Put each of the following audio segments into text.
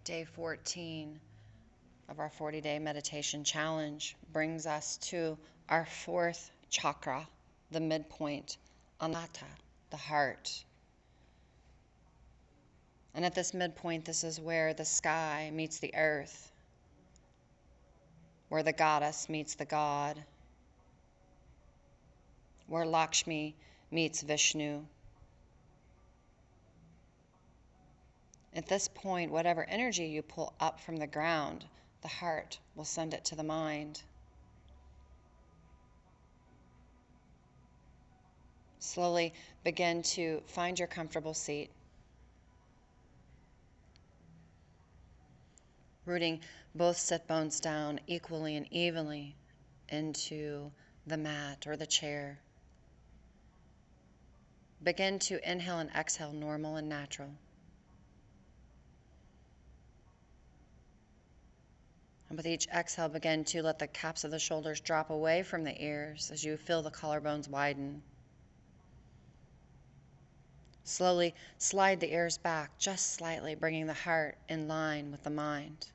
Day 14 of our 40-day meditation challenge brings us to our fourth chakra, the midpoint, Anahata, the heart. And at this midpoint, this is where the sky meets the earth, where the goddess meets the god, where Lakshmi meets Vishnu. At this point, whatever energy you pull up from the ground, the heart will send it to the mind. Slowly begin to find your comfortable seat, rooting both sit bones down equally and evenly into the mat or the chair. Begin to inhale and exhale normal and natural. And with each exhale, begin to let the caps of the shoulders drop away from the ears as you feel the collarbones widen. Slowly slide the ears back just slightly, bringing the heart in line with the mind.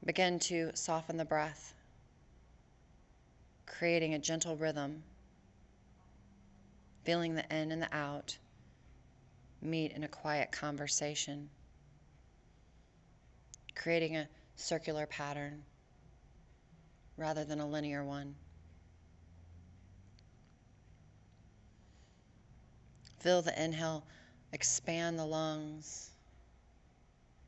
Begin to soften the breath, creating a gentle rhythm, feeling the in and the out meet in a quiet conversation, creating a circular pattern rather than a linear one. Feel the inhale expand the lungs,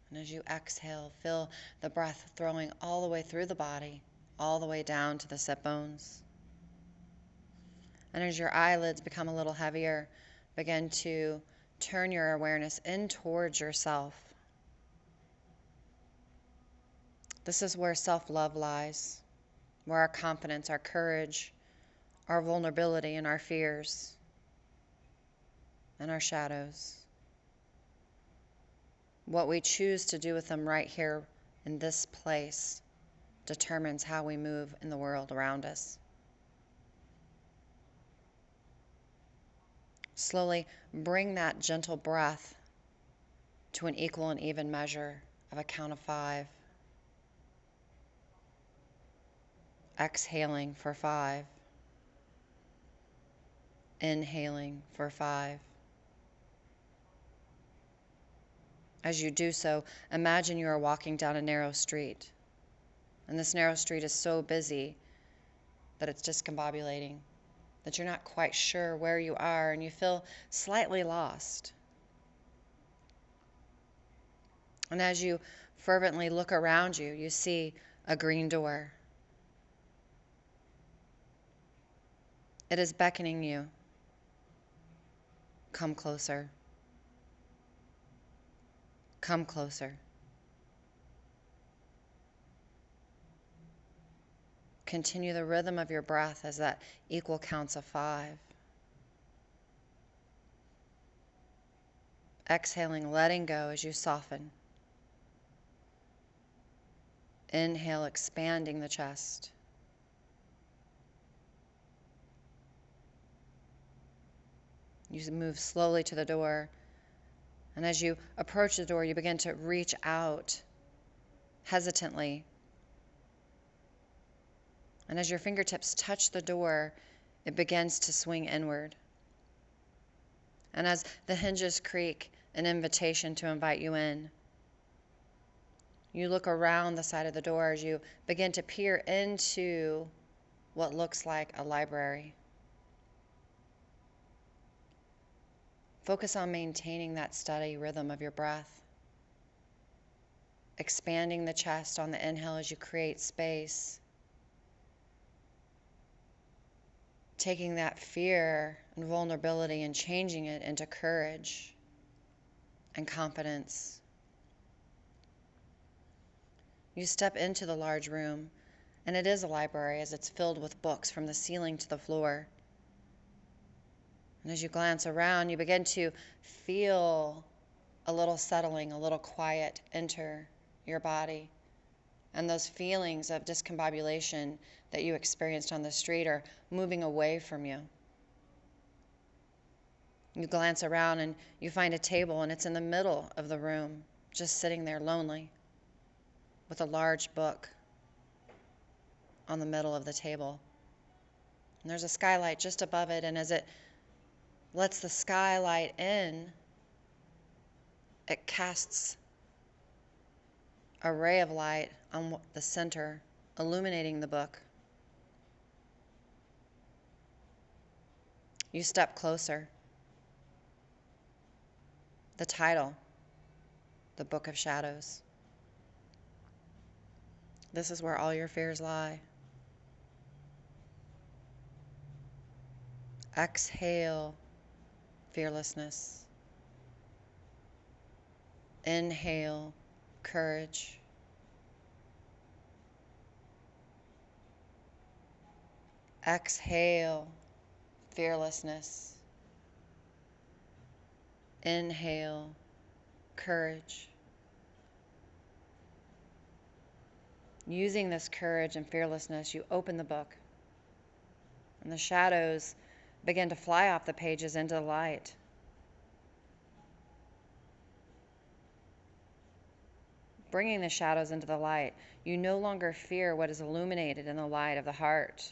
and as you exhale, feel the breath flowing all the way through the body, all the way down to the sit bones. And as your eyelids become a little heavier, begin to turn your awareness in towards yourself. This is where self-love lies, where our confidence, our courage, our vulnerability, and our fears, and our shadows. What we choose to do with them right here in this place determines how we move in the world around us. Slowly bring that gentle breath to an equal and even measure of a count of 5. Exhaling for 5. Inhaling for 5. As you do so, imagine you are walking down a narrow street. And this narrow street is so busy that it's discombobulating, that you're not quite sure where you are and you feel slightly lost. And as you fervently look around you, you see a green door. It is beckoning you. Come closer. Come closer. Continue the rhythm of your breath as that equal counts of 5. Exhaling, letting go as you soften. Inhale, expanding the chest. You move slowly to the door, and as you approach the door, you begin to reach out hesitantly. And as your fingertips touch the door, it begins to swing inward. And as the hinges creak, an invitation to invite you in. You look around the side of the door as you begin to peer into what looks like a library. Focus on maintaining that steady rhythm of your breath. Expanding the chest on the inhale as you create space. Taking that fear and vulnerability and changing it into courage and confidence. You step into the large room, and it is a library as it's filled with books from the ceiling to the floor. And as you glance around, you begin to feel a little settling, a little quiet enter your body. And those feelings of discombobulation that you experienced on the street are moving away from you. You glance around and you find a table, and it's in the middle of the room, just sitting there lonely, with a large book on the middle of the table. And there's a skylight just above it, and as it lets the skylight in, it casts a ray of light on the center, illuminating the book. You step closer. The title, The Book of Shadows. This is where all your fears lie. Exhale fearlessness. Inhale courage. Exhale fearlessness. Inhale courage. Using this courage and fearlessness, you open the book, and the shadows begin to fly off the pages into the light. Bringing the shadows into the light, you no longer fear what is illuminated in the light of the heart.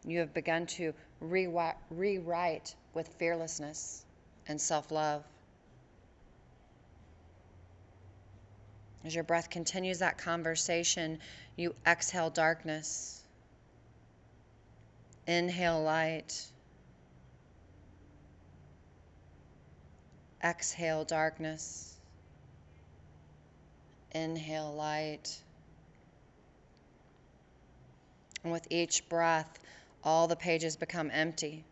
You have begun to rewrite with fearlessness and self-love. As your breath continues that conversation, you exhale darkness. Inhale light. Exhale darkness. Inhale light. And with each breath, all the pages become empty.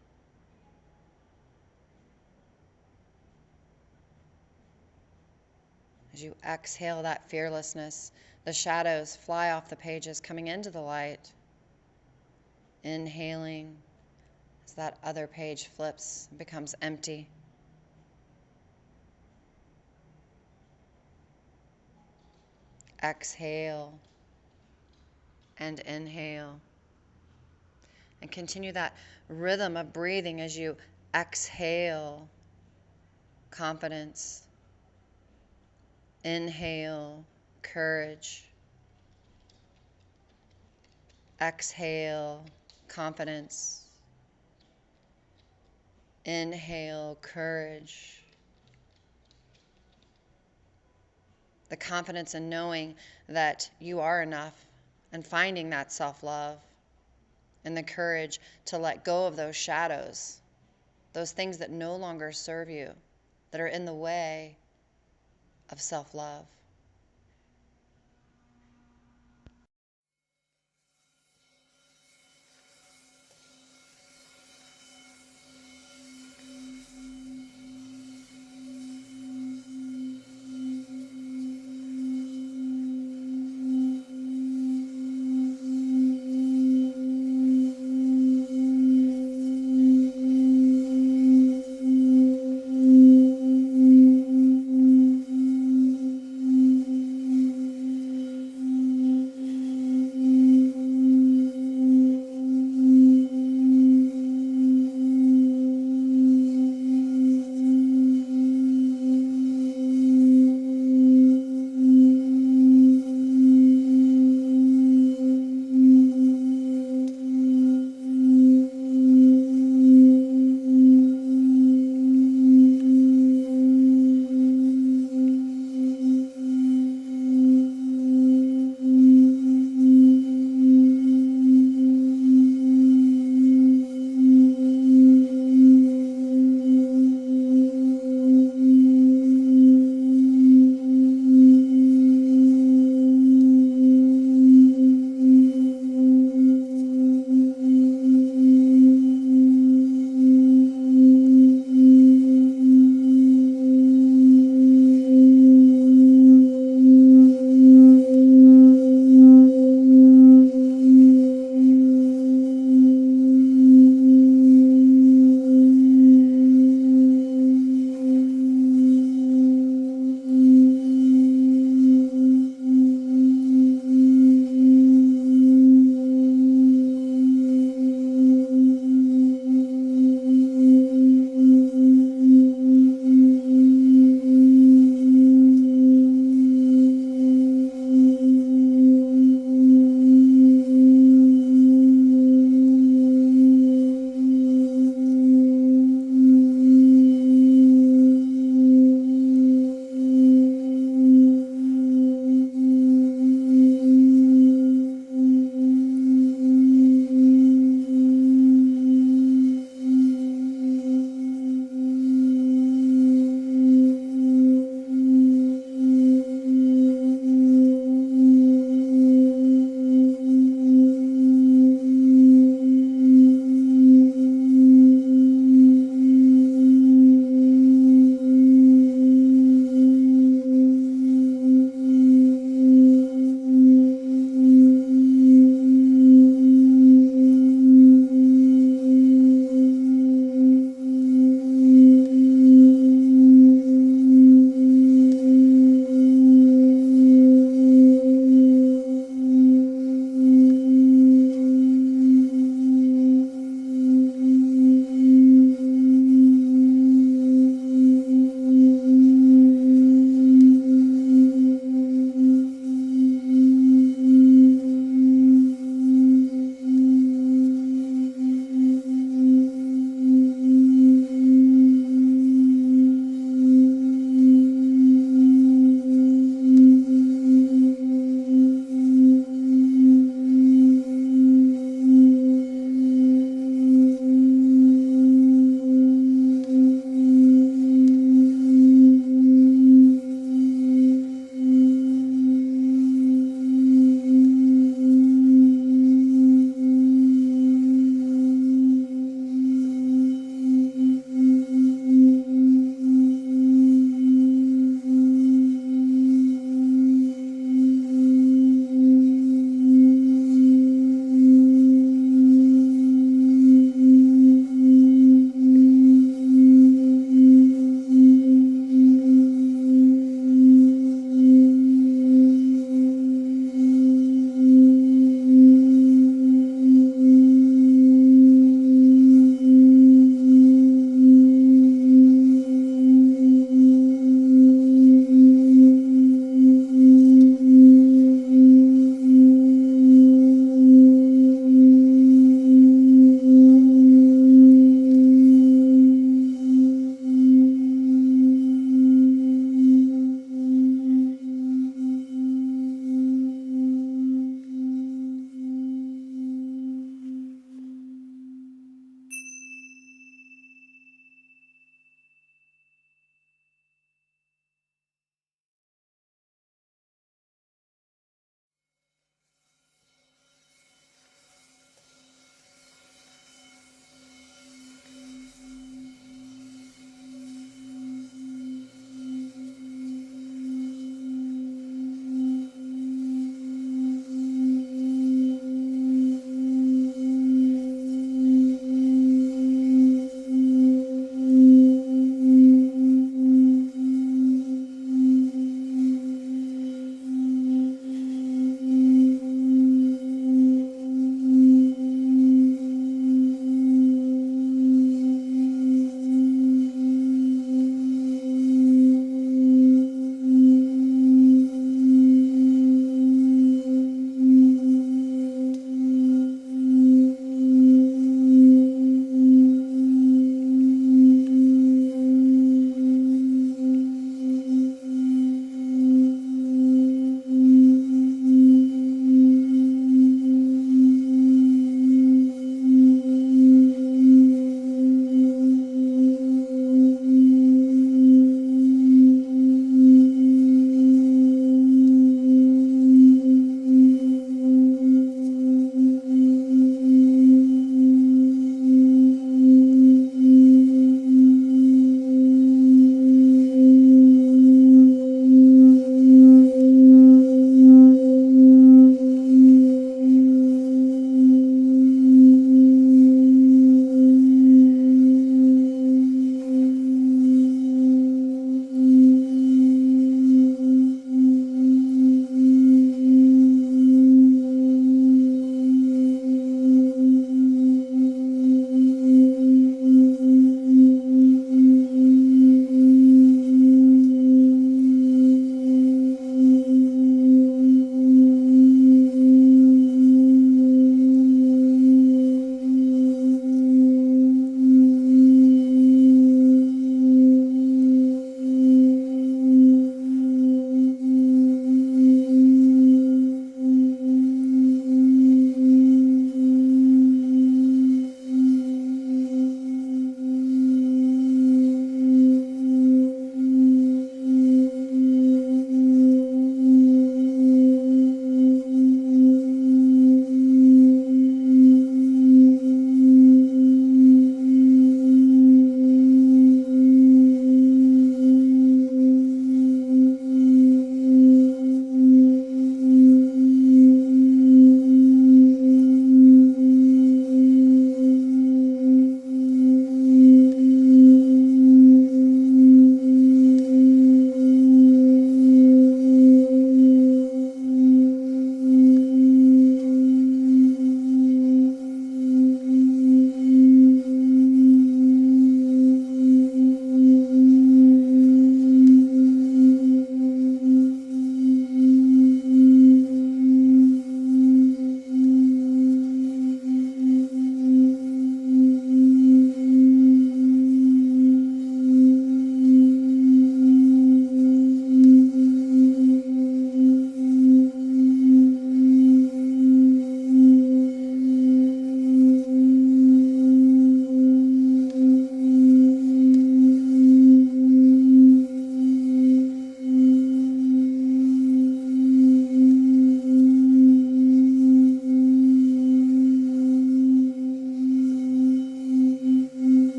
As you exhale that fearlessness, the shadows fly off the pages, coming into the light. Inhaling as that other page flips and becomes empty. Exhale and inhale. And continue that rhythm of breathing as you exhale confidence. Inhale courage. Exhale confidence. Inhale courage. The confidence in knowing that you are enough and finding that self-love, and the courage to let go of those shadows, those things that no longer serve you, that are in the way of self-love.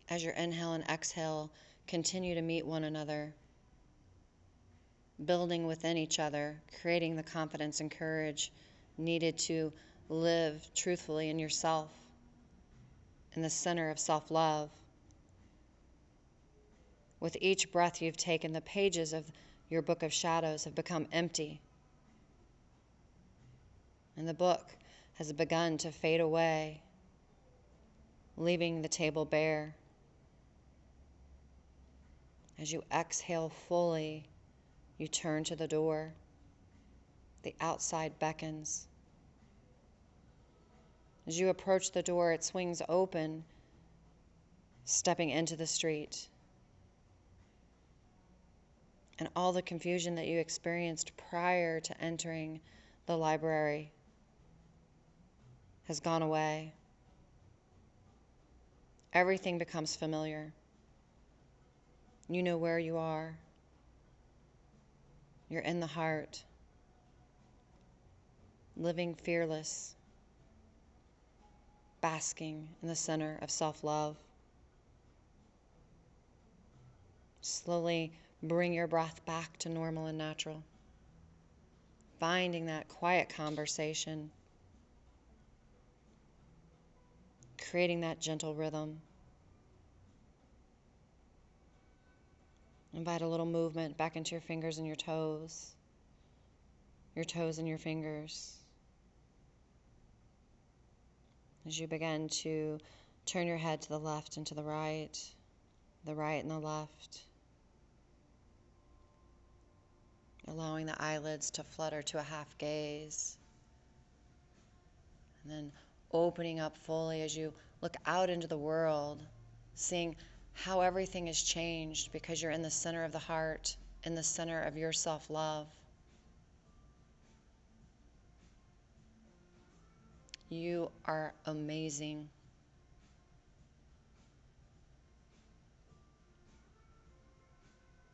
As your inhale and exhale continue to meet one another, building within each other, creating the confidence and courage needed to live truthfully in yourself, in the center of self-love. With each breath you've taken, the pages of your book of shadows have become empty, and the book has begun to fade away, leaving the table bare. As you exhale fully, you turn to the door. The outside beckons. As you approach the door, it swings open, stepping into the street. And all the confusion that you experienced prior to entering the library has gone away. Everything becomes familiar. You know where you are. You're in the heart, living fearless, basking in the center of self-love. Slowly bring your breath back to normal and natural, finding that quiet conversation, creating that gentle rhythm. Invite a little movement back into your fingers and your toes and your fingers. As you begin to turn your head to the left and to the right and the left, allowing the eyelids to flutter to a half gaze, and then opening up fully as you look out into the world, seeing how everything has changed because you're in the center of the heart, in the center of your self-love. You are amazing.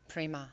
Prima.